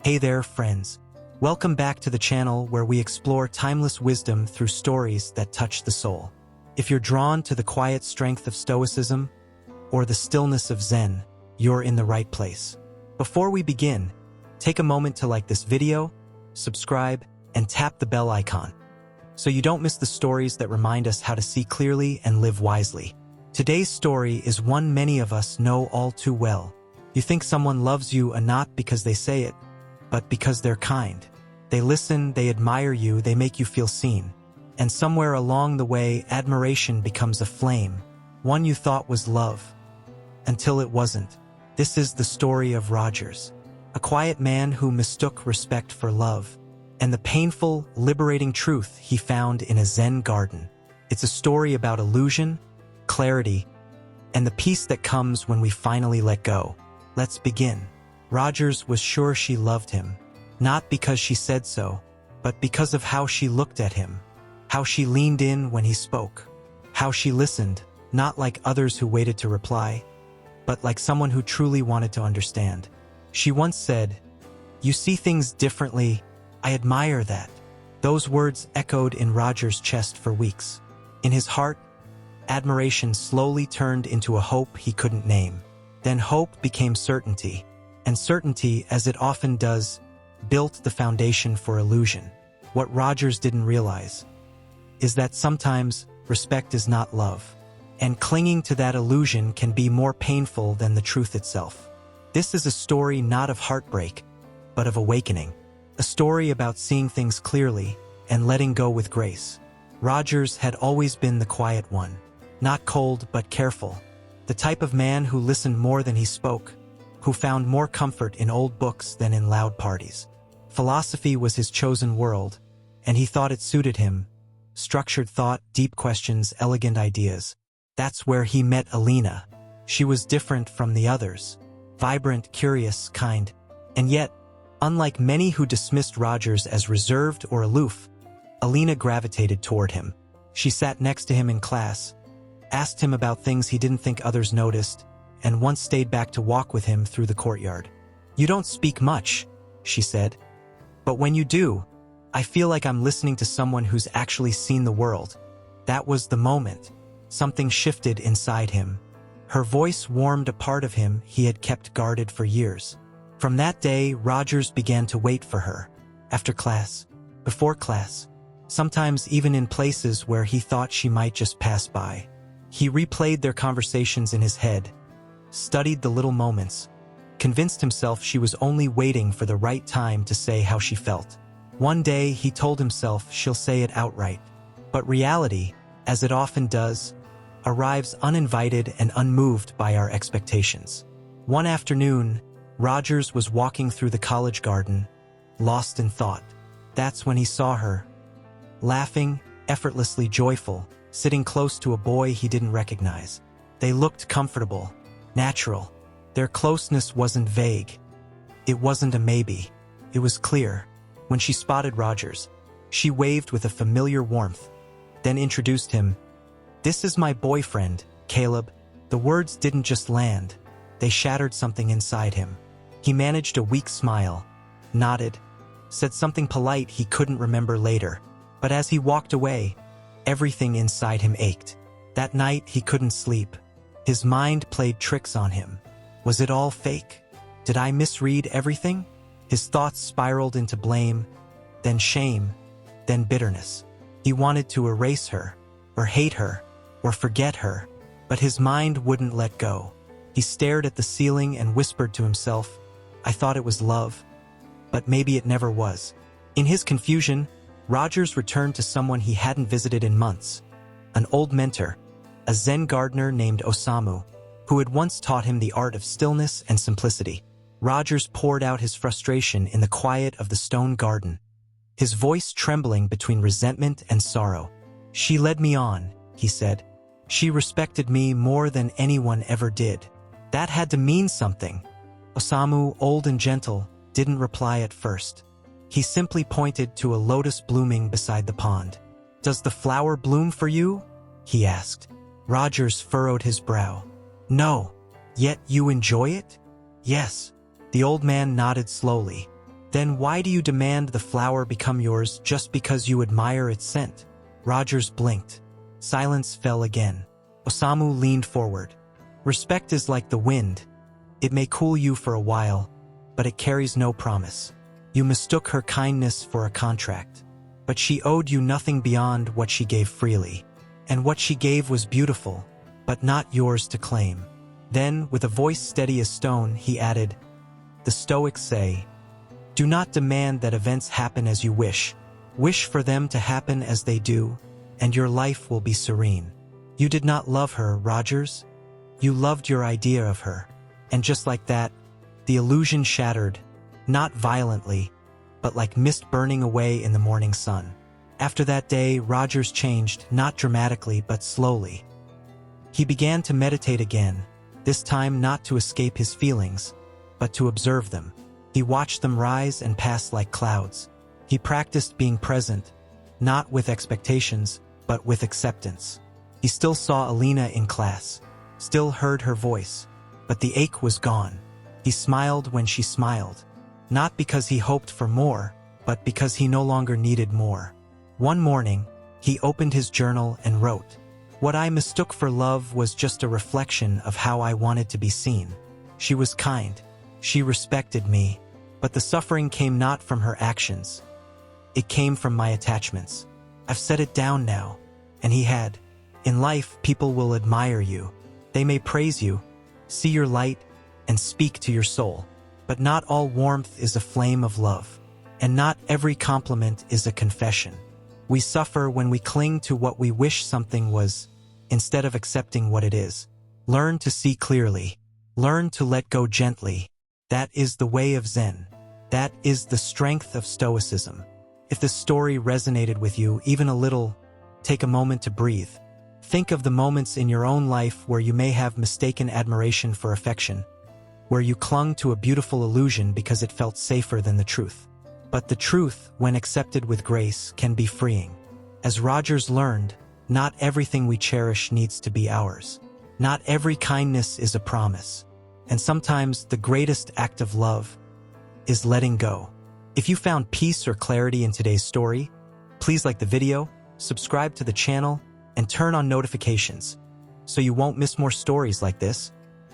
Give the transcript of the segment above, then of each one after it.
Hey there, friends. Welcome back to the channel where we explore timeless wisdom through stories that touch the soul. If you're drawn to the quiet strength of Stoicism or the stillness of Zen, you're in the right place. Before we begin, take a moment to like this video, subscribe, and tap the bell icon so you don't miss the stories that remind us how to see clearly and live wisely. Today's story is one many of us know all too well. You think someone loves you not because they say it, but because they're kind. They listen, they admire you, they make you feel seen. And somewhere along the way, admiration becomes a flame, one you thought was love, until it wasn't. This is the story of Rogers, a quiet man who mistook respect for love, and the painful, liberating truth he found in a Zen garden. It's a story about illusion, clarity, and the peace that comes when we finally let go. Let's begin. Rogers was sure she loved him, not because she said so, but because of how she looked at him, how she leaned in when he spoke, how she listened, not like others who waited to reply, but like someone who truly wanted to understand. She once said, "You see things differently. I admire that." Those words echoed in Rogers' chest for weeks. In his heart, admiration slowly turned into a hope he couldn't name. Then hope became certainty. And certainty, as it often does, built the foundation for illusion. What Rogers didn't realize is that sometimes respect is not love, and clinging to that illusion can be more painful than the truth itself. This is a story not of heartbreak, but of awakening, a story about seeing things clearly and letting go with grace. Rogers had always been the quiet one, not cold but careful, the type of man who listened more than he spoke, who found more comfort in old books than in loud parties. Philosophy was his chosen world, and he thought it suited him. Structured thought, deep questions, elegant ideas. That's where he met Alina. She was different from the others. Vibrant, curious, kind. And yet, unlike many who dismissed Rogers as reserved or aloof, Alina gravitated toward him. She sat next to him in class, asked him about things he didn't think others noticed, and once stayed back to walk with him through the courtyard. "You don't speak much," she said. "But when you do, I feel like I'm listening to someone who's actually seen the world." That was the moment. Something shifted inside him. Her voice warmed a part of him he had kept guarded for years. From that day, Rogers began to wait for her. After class, before class, sometimes even in places where he thought she might just pass by. He replayed their conversations in his head, studied the little moments, convinced himself she was only waiting for the right time to say how she felt. One day, he told himself she'll say it outright. But reality, as it often does, arrives uninvited and unmoved by our expectations. One afternoon, Rogers was walking through the college garden, lost in thought. That's when he saw her, laughing, effortlessly joyful, sitting close to a boy he didn't recognize. They looked comfortable, natural. Their closeness wasn't vague. It wasn't a maybe. It was clear. When she spotted Rogers, she waved with a familiar warmth, then introduced him. "This is my boyfriend, Caleb." The words didn't just land. They shattered something inside him. He managed a weak smile, nodded, said something polite he couldn't remember later. But as he walked away, everything inside him ached. That night, he couldn't sleep. His mind played tricks on him. Was it all fake? Did I misread everything? His thoughts spiraled into blame, then shame, then bitterness. He wanted to erase her, or hate her, or forget her, but his mind wouldn't let go. He stared at the ceiling and whispered to himself, "I thought it was love, but maybe it never was." In his confusion, Rogers returned to someone he hadn't visited in months, an old mentor, a Zen gardener named Osamu, who had once taught him the art of stillness and simplicity. Rogers poured out his frustration in the quiet of the stone garden, his voice trembling between resentment and sorrow. "She led me on," he said. "She respected me more than anyone ever did." That had to mean something. Osamu, old and gentle, didn't reply at first. He simply pointed to a lotus blooming beside the pond. "Does the flower bloom for you?" he asked. Rogers furrowed his brow. "No. Yet you enjoy it?" "Yes." The old man nodded slowly. Then why do you demand the flower become yours just because you admire its scent? Rogers blinked. Silence fell again. Osamu leaned forward. Respect is like the wind. It may cool you for a while, but it carries no promise. You mistook her kindness for a contract. But she owed you nothing beyond what she gave freely. And what she gave was beautiful, but not yours to claim. Then, with a voice steady as stone, he added, "The Stoics say, do not demand that events happen as you wish. Wish for them to happen as they do, and your life will be serene." You did not love her, Rogers. You loved your idea of her. And just like that, the illusion shattered, not violently, but like mist burning away in the morning sun. After that day, Rogers changed, not dramatically, but slowly. He began to meditate again, this time not to escape his feelings, but to observe them. He watched them rise and pass like clouds. He practiced being present, not with expectations, but with acceptance. He still saw Alina in class, still heard her voice, but the ache was gone. He smiled when she smiled, not because he hoped for more, but because he no longer needed more. One morning, he opened his journal and wrote, "What I mistook for love was just a reflection of how I wanted to be seen. She was kind. She respected me, but the suffering came not from her actions. It came from my attachments. I've set it down now." And he had. In life, people will admire you. They may praise you, see your light, and speak to your soul. But not all warmth is a flame of love. And not every compliment is a confession. We suffer when we cling to what we wish something was, instead of accepting what it is. Learn to see clearly. Learn to let go gently. That is the way of Zen. That is the strength of Stoicism. If this story resonated with you even a little, take a moment to breathe. Think of the moments in your own life where you may have mistaken admiration for affection, where you clung to a beautiful illusion because it felt safer than the truth. But the truth, when accepted with grace, can be freeing. As Rogers learned, not everything we cherish needs to be ours. Not every kindness is a promise. And sometimes the greatest act of love is letting go. If you found peace or clarity in today's story, please like the video, subscribe to the channel, and turn on notifications so you won't miss more stories like this,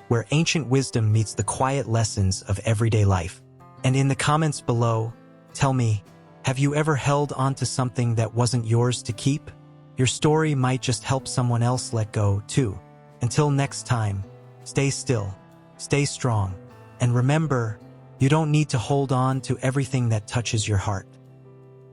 where ancient wisdom meets the quiet lessons of everyday life. And in the comments below, tell me, have you ever held on to something that wasn't yours to keep? Your story might just help someone else let go, too. Until next time, stay still, stay strong, and remember, you don't need to hold on to everything that touches your heart.